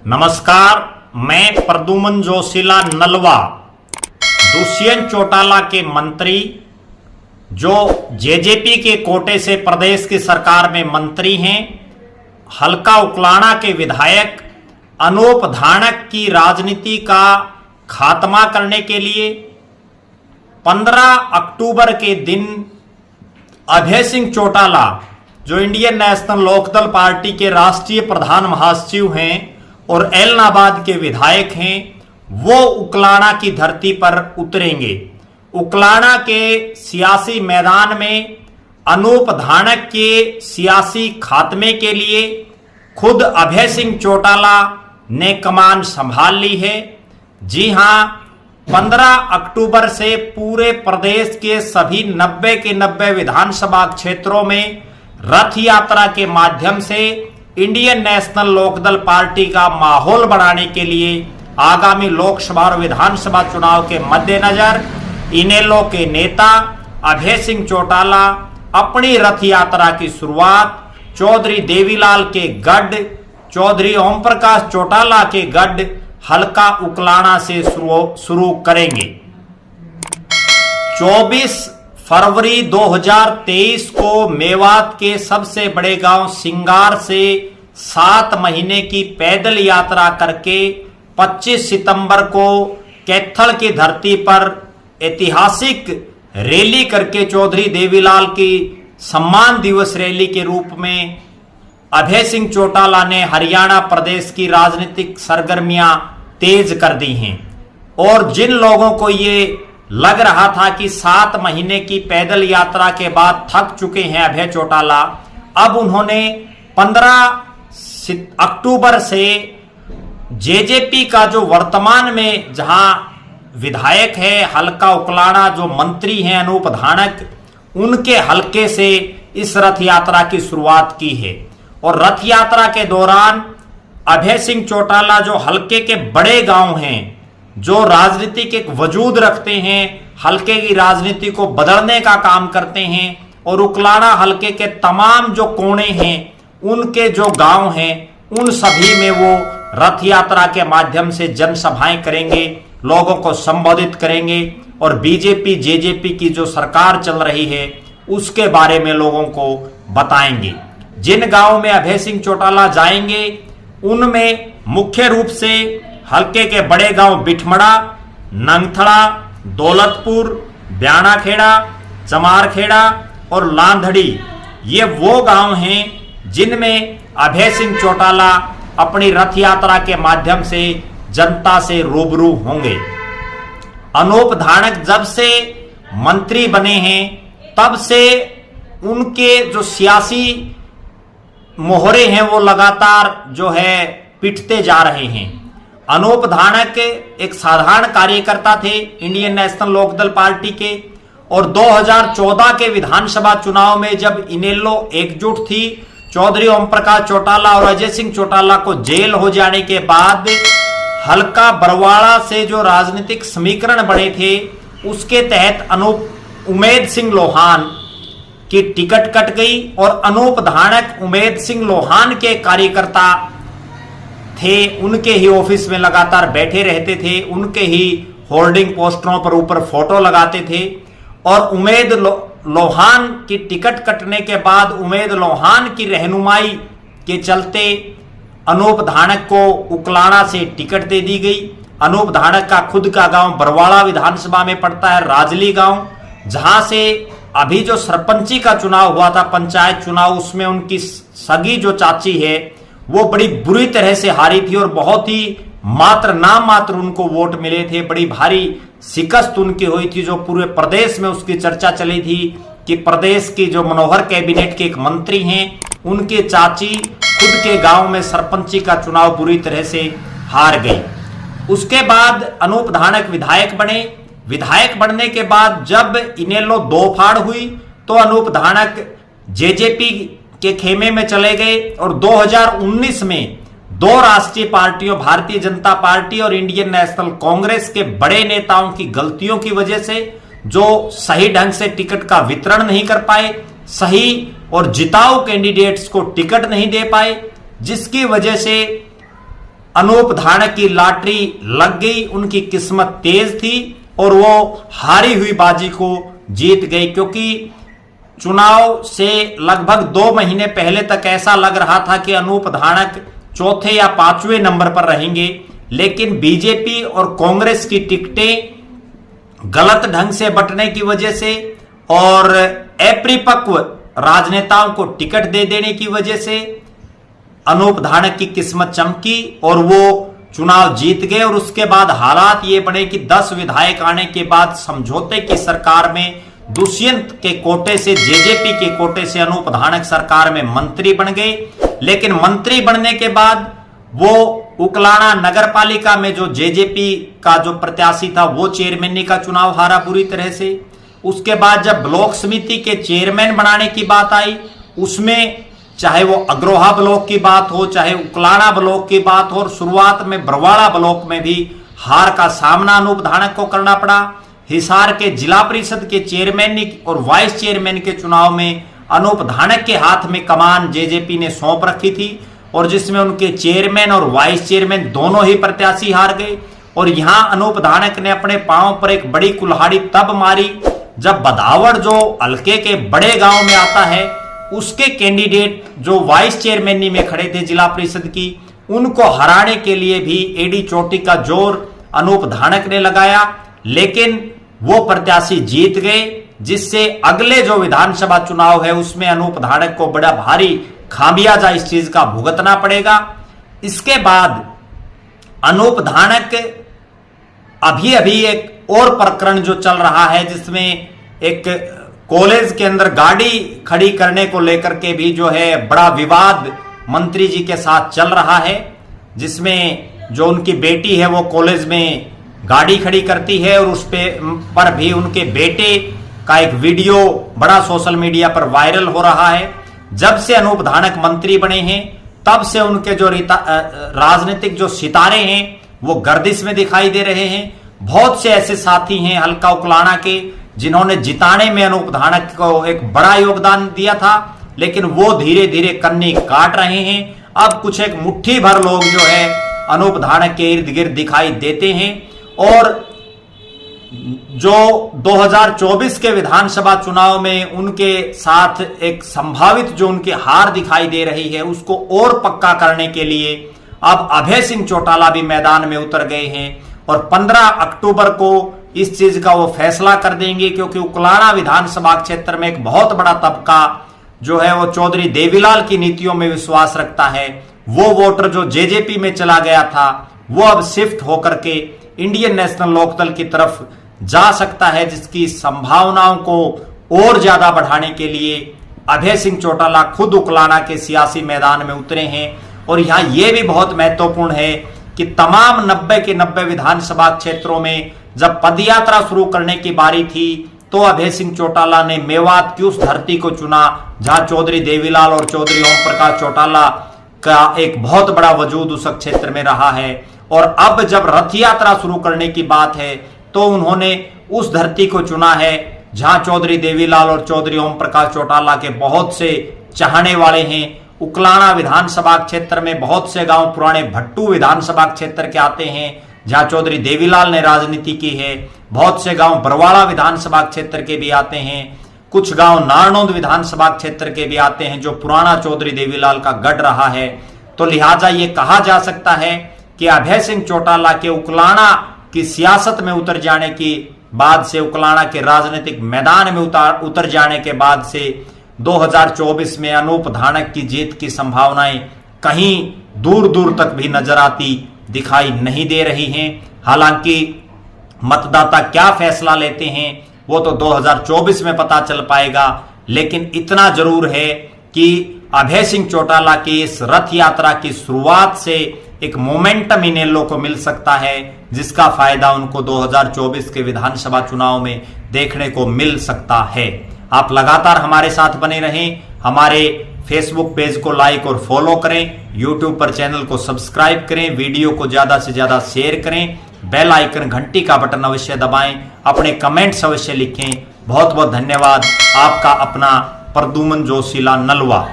नमस्कार, मैं प्रद्युमन जोशीला नलवा दुष्यंत चौटाला के मंत्री जो जेजेपी के कोटे से प्रदेश की सरकार में मंत्री हैं, हल्का उकलाना के विधायक अनूप धानक की राजनीति का खात्मा करने के लिए 15 अक्टूबर के दिन अभय सिंह चौटाला जो इंडियन नेशनल लोकदल पार्टी के राष्ट्रीय प्रधान महासचिव हैं और एलनाबाद के विधायक हैं, वो उकलाना की धरती पर उतरेंगे। उकलाना के सियासी मैदान में अनूप धानक के सियासी खात्मे के लिए खुद अभय सिंह चौटाला ने कमान संभाल ली है। जी हां, 15 अक्टूबर से पूरे प्रदेश के सभी 90 के 90 विधानसभा क्षेत्रों में रथ यात्रा के माध्यम से इंडियन नेशनल लोकदल पार्टी का माहौल बनाने के लिए आगामी लोकसभा और विधानसभा चुनाव के मद्देनजर इनेलो के नेता अभय सिंह चौटाला अपनी रथ यात्रा की शुरुआत चौधरी देवीलाल के गढ़ चौधरी ओम प्रकाश चौटाला के गढ़ हल्का उकलाना से शुरू करेंगे। 24 फरवरी 2023 को मेवात के सबसे बड़े गांव सिंगार से 7 महीने की पैदल यात्रा करके 25 सितंबर को कैथल की धरती पर ऐतिहासिक रैली करके चौधरी देवीलाल की सम्मान दिवस रैली के रूप में अभय सिंह चौटाला ने हरियाणा प्रदेश की राजनीतिक सरगर्मियां तेज कर दी हैं। और जिन लोगों को ये लग रहा था कि 7 महीने की पैदल यात्रा के बाद थक चुके हैं अभय चौटाला, अब उन्होंने 15 अक्टूबर से जेजेपी का जो वर्तमान में जहां विधायक है हल्का उकलाना, जो मंत्री हैं अनूप धानक, उनके हलके से इस रथ यात्रा की शुरुआत की है। और रथ यात्रा के दौरान अभय सिंह चौटाला जो हलके के बड़े गांव हैं, जो राजनीतिक एक वजूद रखते हैं, हलके की राजनीति को बदलने का काम करते हैं, और उकलाना हलके के तमाम जो कोने हैं, उनके जो गांव हैं, उन सभी में वो रथ यात्रा के माध्यम से जनसभाएं करेंगे, लोगों को संबोधित करेंगे और बीजेपी जेजेपी की जो सरकार चल रही है उसके बारे में लोगों को बताएंगे। जिन गांव में अभय सिंह चौटाला जाएंगे उनमें मुख्य रूप से हल्के के बड़े गांव बिठमड़ा, नंगथड़ा, दौलतपुर, ब्याणाखेड़ा, चमारखेड़ा और लांधड़ी, ये वो गांव हैं जिनमें अभय सिंह चौटाला अपनी रथ यात्रा के माध्यम से जनता से रूबरू होंगे। अनूप धानक जब से मंत्री बने हैं तब से उनके जो सियासी मोहरे हैं वो लगातार जो है पिटते जा रहे हैं। अनूप धानक एक साधारण कार्यकर्ता थे इंडियन नेशनल लोकदल पार्टी के, और 2014 के विधानसभा चुनाव में जब इनेलो एकजुट थी, चौधरी ओम प्रकाश चौटाला और अजय सिंह चौटाला को जेल हो जाने के बाद हल्का बरवाड़ा से जो राजनीतिक समीकरण बने थे उसके तहत उमेद सिंह लोहान की टिकट कट गई और अनूप धानक उमेद सिंह लोहान के कार्यकर्ता थे, उनके ही ऑफिस में लगातार बैठे रहते थे, उनके ही होर्डिंग पोस्टरों पर ऊपर फोटो लगाते थे। और उमेद लोहान की टिकट कटने के बाद उमेद लोहान की रहनुमाई के चलते अनूप धानक को उकलाना से टिकट दे दी गई। अनूप धानक का खुद का गांव बरवाड़ा विधानसभा में पड़ता है, राजली गांव, जहां से अभी जो सरपंची का चुनाव हुआ था, पंचायत चुनाव, उसमें उनकी सगी जो चाची है वो बड़ी बुरी तरह से हारी थी और बहुत ही नाम मात्र उनको वोट मिले थे। बड़ी भारी शिकस्त उनकी हुई थी, जो पूरे प्रदेश में उसकी चर्चा चली थी कि प्रदेश की जो मनोहर कैबिनेट के एक मंत्री हैं, उनके चाची खुद के गांव में सरपंची का चुनाव बुरी तरह से हार गई। उसके बाद अनूप धानक विधायक बने। विधायक बनने के बाद जब इनेलो दो फाड़ हुई तो अनूप धानक जेजेपी के खेमे में चले गए और 2019 में 2 राष्ट्रीय पार्टियों, भारतीय जनता पार्टी और इंडियन नेशनल कांग्रेस के बड़े नेताओं की गलतियों की वजह से, जो सही ढंग से टिकट का वितरण नहीं कर पाए, सही और जिताऊ कैंडिडेट्स को टिकट नहीं दे पाए, जिसकी वजह से अनूप धानक की लॉटरी लग गई, उनकी किस्मत तेज थी और वो हारी हुई बाजी को जीत गई। क्योंकि चुनाव से लगभग 2 महीने पहले तक ऐसा लग रहा था कि अनूप धानक चौथे या 5वें नंबर पर रहेंगे, लेकिन बीजेपी और कांग्रेस की टिकटें गलत ढंग से बंटने की वजह से और अपरिपक्व राजनेताओं को टिकट दे देने की वजह से अनूप धानक की किस्मत चमकी और वो चुनाव जीत गए। और उसके बाद हालात ये बने कि 10 विधायक आने के बाद समझौते की सरकार में दुष्यंत के कोटे से, जेजेपी के कोटे से अनूप धानक सरकार में मंत्री बन गए। लेकिन मंत्री बनने के बाद वो उकलाना नगर पालिका में जो जेजेपी का जो प्रत्याशी था वो चेयरमैनी का चुनाव हारा बुरी तरह से। उसके बाद जब ब्लॉक समिति के चेयरमैन बनाने की बात आई, उसमें चाहे वो अग्रोहा ब्लॉक की बात हो, चाहे उकलाना ब्लॉक की बात हो, और शुरुआत में बरवाड़ा ब्लॉक में भी हार का सामना अनूप धानक को करना पड़ा। हिसार के जिला परिषद के चेयरमैन और वाइस चेयरमैन के चुनाव में अनूप धानक के हाथ में कमान जेजेपी ने सौंप रखी थी और जिसमें उनके चेयरमैन और वाइस चेयरमैन दोनों ही प्रत्याशी हार गए। और यहां अनूप धानक ने अपने पांव पर एक बड़ी कुल्हाड़ी तब मारी जब बदावड़ जो हल्के के बड़े गांव में आता है, उसके कैंडिडेट जो वाइस चेयरमैनी में खड़े थे जिला परिषद की, उनको हराने के लिए भी एडी चोटी का जोर अनूप धानक ने लगाया। लेकिन वो प्रत्याशी जीत गए, जिससे अगले जो विधानसभा चुनाव है उसमें अनूप धानक को बड़ा भारी खामियाजा इस चीज का भुगतना पड़ेगा। इसके बाद अनूप धानक अभी एक और प्रकरण जो चल रहा है, जिसमें एक कॉलेज के अंदर गाड़ी खड़ी करने को लेकर के भी जो है बड़ा विवाद मंत्री जी के साथ चल रहा है, जिसमें जो उनकी बेटी है वो कॉलेज में गाड़ी खड़ी करती है और उस पर भी उनके बेटे का एक वीडियो बड़ा सोशल मीडिया पर वायरल हो रहा है। जब से अनूप धानक मंत्री बने हैं तब से उनके जो राजनीतिक जो सितारे हैं वो गर्दिश में दिखाई दे रहे हैं। बहुत से ऐसे साथी हैं हल्का उकलाना के जिन्होंने जिताने में अनूप धानक को एक बड़ा योगदान दिया था, लेकिन वो धीरे धीरे कन्नी काट रहे हैं। अब कुछ एक मुट्ठी भर लोग जो है अनूप धानक के इर्द गिर्द दिखाई देते हैं और जो 2024 के विधानसभा चुनाव में उनके साथ एक संभावित जो उनकी हार दिखाई दे रही है उसको और पक्का करने के लिए अब अभय सिंह चौटाला भी मैदान में उतर गए हैं और 15 अक्टूबर को इस चीज का वो फैसला कर देंगे। क्योंकि उकलाना विधानसभा क्षेत्र में एक बहुत बड़ा तबका जो है वो चौधरी देवीलाल की नीतियों में विश्वास रखता है। वो वोटर जो जेजेपी में चला गया था वो अब शिफ्ट होकर के इंडियन नेशनल लोकदल की तरफ जा सकता है, जिसकी संभावनाओं को और ज्यादा बढ़ाने के लिए अभय सिंह चौटाला खुद उकलाना के सियासी मैदान में उतरे हैं। और यहां यह भी बहुत महत्वपूर्ण है कि तमाम 90 के 90 विधानसभा क्षेत्रों में जब पदयात्रा शुरू करने की बारी थी तो अभय सिंह चौटाला ने मेवात की उस धरती को चुना जहां चौधरी देवीलाल और चौधरी ओम प्रकाश चौटाला का एक बहुत बड़ा वजूद उस क्षेत्र में रहा है। और अब जब रथ यात्रा शुरू करने की बात है तो उन्होंने उस धरती को चुना है जहां चौधरी देवीलाल और चौधरी ओम प्रकाश चौटाला के बहुत से चाहने वाले हैं। उकलाना विधानसभा क्षेत्र में बहुत से गांव पुराने भट्टू विधानसभा क्षेत्र के आते हैं जहां चौधरी देवीलाल ने राजनीति की है। बहुत से गांव बरवाड़ा विधानसभा क्षेत्र के भी आते हैं, कुछ गांव नारनौंद विधानसभा क्षेत्र के भी आते हैं जो पुराना चौधरी देवीलाल का गढ़ रहा है। तो लिहाजा ये कहा जा सकता है कि अभय सिंह चौटाला के उकलाना की सियासत में उतर जाने की बाद से, उकलाना के राजनीतिक मैदान में उतर जाने के बाद से 2024 में अनूप धानक की जीत की संभावनाएं कहीं दूर दूर तक भी नजर आती दिखाई नहीं दे रही हैं। हालांकि मतदाता क्या फैसला लेते हैं वो तो 2024 में पता चल पाएगा, लेकिन इतना जरूर है कि अभय सिंह चौटाला की इस रथ यात्रा की शुरुआत से एक मोमेंटम इनेलो को मिल सकता है, जिसका फायदा उनको 2024 के विधानसभा चुनाव में देखने को मिल सकता है। आप लगातार हमारे साथ बने रहें, हमारे फेसबुक पेज को लाइक और फॉलो करें, यूट्यूब पर चैनल को सब्सक्राइब करें, वीडियो को ज्यादा से ज्यादा शेयर करें, बेल आइकन घंटी का बटन अवश्य दबाएं, अपने कमेंट्स अवश्य लिखें। बहुत बहुत धन्यवाद। आपका अपना प्रद्युमन जोशीला नलवा।